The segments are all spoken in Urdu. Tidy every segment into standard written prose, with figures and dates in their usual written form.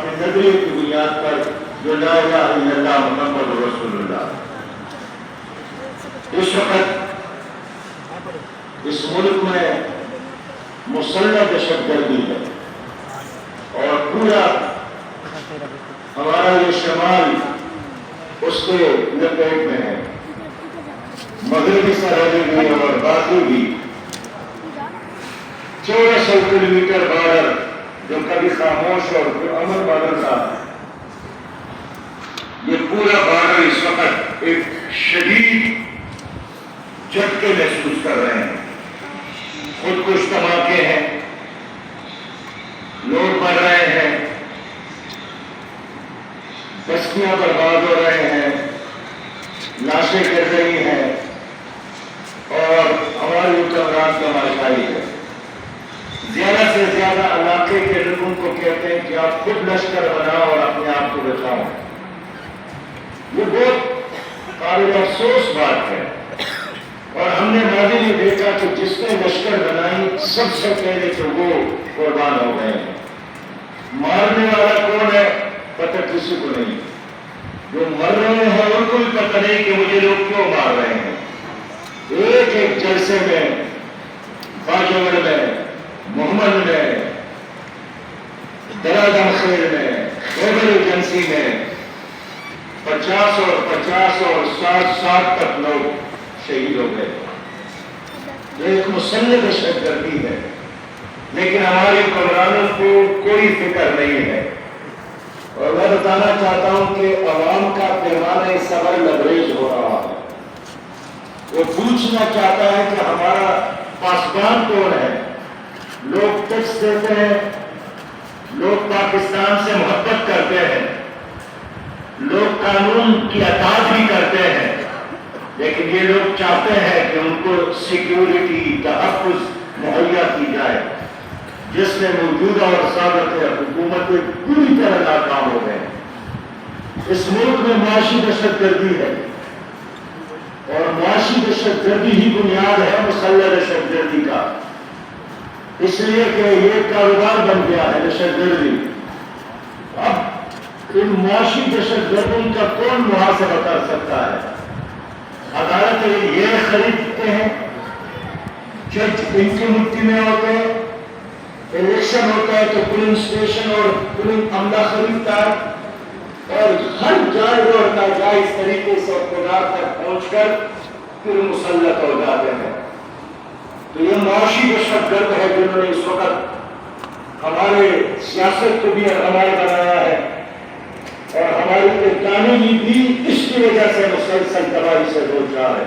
اپنے نظریے کی بنیاد پر جو لا الہ الا اللہ محمد رسول اللہ. اس وقت اس ملک میں مسلح دہشت گردی ہے اور پورا ہمارا یہ شمال اس کے لپیٹ میں ہے. مغربی سرحدیں بھی اور باقی بھی 1400 کلومیٹر بارڈر جو کبھی خاموش اور امن بارڈر تھا، یہ پورا بارڈر اس وقت ایک شدید جھٹکے محسوس کر رہے ہیں. خودکش دھماکے ہیں، لوگ مر رہے ہیں، بستیاں برباد ہو رہے ہیں، لاشیں گر رہی ہیں اور ہماری حکمران کا ماشائی ہے. زیادہ سے زیادہ علاقے کے لوگوں کو کہتے ہیں کہ آپ خود لشکر بناؤ اور اپنے آپ کو بچاؤ. یہ بہت قابل افسوس بات ہے اور ہم نے ماضی میں دیکھا کہ جس نے لشکر بنائی سب سے پہلے تو وہ قربان ہو گئے ہیں. مارنے والا کون ہے پتہ کسی کو نہیں. جو مر رہے ہیں ان کو بھی پتہ نہیں کہ مجھے لوگ کیوں مار رہے ہیں. ایک ایک جلسے میں، باجوڑ میں، محمد میں، درادم خیر میں، خیبر ایجنسی میں 50 اور 60 تک لوگ شہید ہو گئے. یہ ایک مسلح دہشت گردی ہے، لیکن ہماری حکمرانوں کو کوئی فکر نہیں ہے. اور میں بتانا چاہتا ہوں کہ عوام کا پیمانہ صبر لبریز ہو رہا ہے. وہ پوچھنا چاہتا ہے کہ ہمارا پاسبان کون ہے. لوگ ٹیکس دیتے ہیں، لوگ پاکستان سے محبت کرتے ہیں، لوگ قانون کی اطاعت بھی کرتے ہیں، لیکن یہ لوگ چاہتے ہیں کہ ان کو سیکیورٹی، تحفظ مہیا کی جائے، جس میں موجودہ اور سابق حکومتیں پوری طرح ناکام ہو گئے. اس ملک میں معاشی دہشت گردی ہے اور معاشی دہشت گردی ہی بنیاد ہے مسلح دہشت گردی کا. اس لیے کہ یہ کاروبار بن گیا ہے دہشت گردی. اب ان معاشی دہشت گردوں کا کون محاسبہ کر سکتا ہے؟ عدالت یہ خریدتے ہیں، جج ان کی مٹھی میں ہوتے ہیں، الیکشن ہوتا ہے تو پولنگ اسٹیشن اور پولنگ عملہ خریدتا ہے اور ہر جائز اور ناجائز طریقے سے اقتدار تک پہنچ کر پھر مسلط ہو جاتے ہیں. تو یہ معاشی دہشت گرد ہے جنہوں نے اس وقت ہمارے سیاست کو بھی ہمارے بنایا ہے اور ہماری اکانومی بھی اس کی وجہ سے مسلسل تباہی سے دو چار ہے.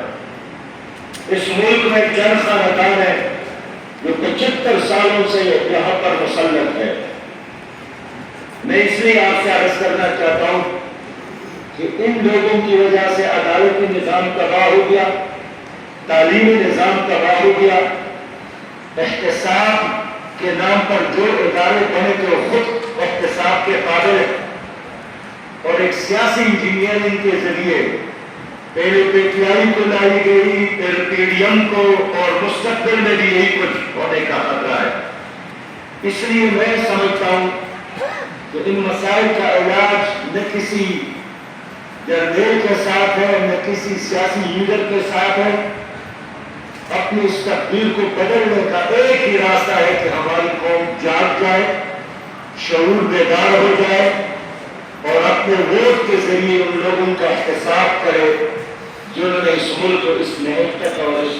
اس ملک میں چند خاندان ہے جو 75 سالوں سے یہاں پر مسلط ہے. میں اس لیے آپ سے عرض کرنا چاہتا ہوں کہ ان لوگوں کی وجہ سے عدالتی نظام تباہ ہو گیا، تعلیمی نظام تباہ ہو گیا. احتساب کے نام پر جو ادارے بنے تھے وہ خود احتساب کے قابل ہیں اور ایک سیاسی انجینئرنگ کے ذریعے پہلے پی ٹی آئی کو لائی گئی، پھر پی ڈی ایم کو، اور مستقبل میں بھی یہی کچھ ہونے کا خطرہ ہے. اس لیے میں سمجھتا ہوں کہ ان مسائل کا علاج نہ کسی جرنیل کے ساتھ ہے، نہ کسی سیاسی لیڈر کے ساتھ ہے. اپنی اس تقدیر کو بدلنے کا ایک ہی راستہ ہے کہ ہماری قوم جاگ جائے، شعور بیدار ہو جائے اور اپنے ووٹ کے ذریعے ان لوگوں کا احتساب کرے جنہوں نے اس ملک کو اس محنت تک اور اس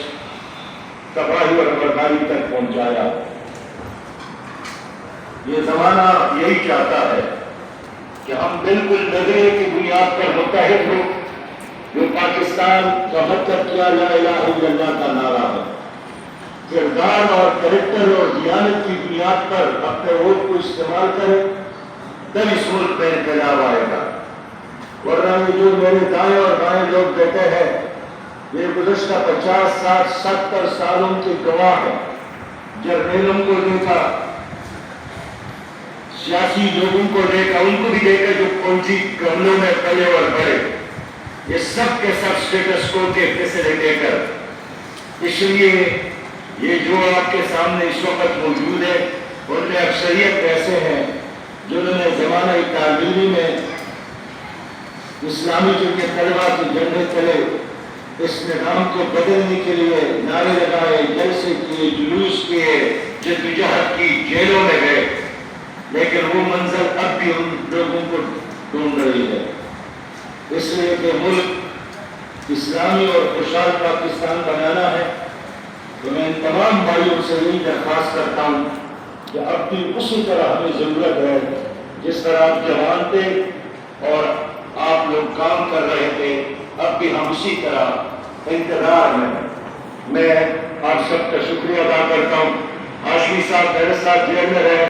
تباہی اور بربادی تک پہنچایا. یہ زمانہ یہی چاہتا ہے کہ ہم بالکل نظریے کی بنیاد پر متحد ہوں. جو پاکستان کا مطلب کیا لا الہ الا اللہ کا نعرہ ہے، کردار اور کریکٹر اور دیانت کی بنیاد پر اپنے ووٹ کو استعمال کرے، تب اس ملک میں انقلاب آئے گا. ورنہ یہ جو میرے دائیں اور بائیں لوگ بیٹھے ہیں یہ گزشتہ 50 60 70 سالوں کے گواہ ہیں. جرنیلوں کو دیکھا، سیاسی لوگوں کو دیکھا، ان کو بھی دیکھا جو پونچی گملوں میں پلے اور بڑے، یہ سب کے سب اسٹیٹس کو کے فیسیلیٹیٹر. اس لیے یہ جو آپ کے سامنے اس وقت موجود ہے ان میں اکثریت ایسے ہیں جنہوں نے زمانہ تعلیمی میں اسلامی جنگ طلبہ کی جنڈے تلے اس نظام کو بدلنے کے لیے نعرے لگائے، جلسے کیے، جلوس کیے، جدوجہد کی، جیلوں میں گئے، لیکن وہ منزل اب بھی ان لوگوں کو ڈھونڈ رہی ہے۔ اس لیے کہ ملک اسلامی اور خوشحال پاکستان بنانا ہے تو میں ان تمام بھائیوں سے یہی درخواست کرتا ہوں کہ اب بھی اسی طرح ہمیں ضرورت ہے جس طرح آپ جوان تھے اور آپ لوگ کام کر رہے تھے، اب بھی ہم اسی طرح انتظار میں آپ سب کا شکریہ ادا کرتا ہوں۔ ہاشمی صاحب میرے ساتھ جیل میں رہے۔